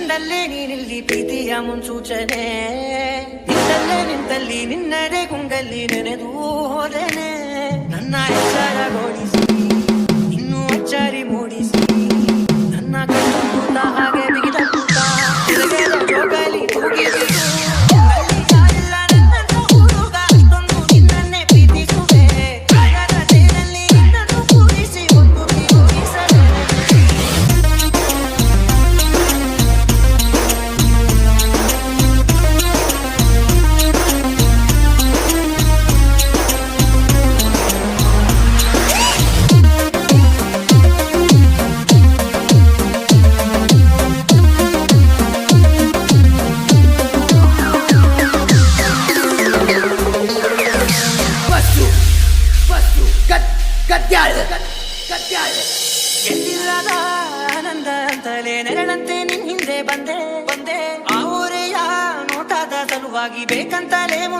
ಕಂಡಲ್ಲೇ ನೀನಿಲ್ಲಿ ಪ್ರೀತಿಯ ಮುನ್ಸೂಚನೆ, ನಿಂತಲ್ಲೇ ನಿಂತಲ್ಲಿ ನಿನ್ನಡೆ ಗುಂಗಲ್ಲಿ ನೆನೆದು ಹೋದೆನೆ. ನನ್ನ ಎಚ್ಚರಗೊಳಿಸಿ ಇನ್ನೂ ಅಚ್ಚರಿ ಮೂಡಿಸಿ, ನನ್ನ ಕಣ್ಣು ಕೂತ ಹಾಗೆ ಬಿಗಿದ ಕೂತ ತಿರುಗದ ಜೋಗಲಿ ತೂಗಿದು. ಎಲ್ಲಿಲ್ಲದ ಆನಂದ ಅಂತಲೇ ನೆರಳಂತೆ ನಿನ್ ಹಿಂದೆ ಬಂದೆ ಆ ಊರೆಯ ನೋಟದ ಸಲುವಾಗಿ ಬೇಕಂತಲೇ ಮುಂದೆ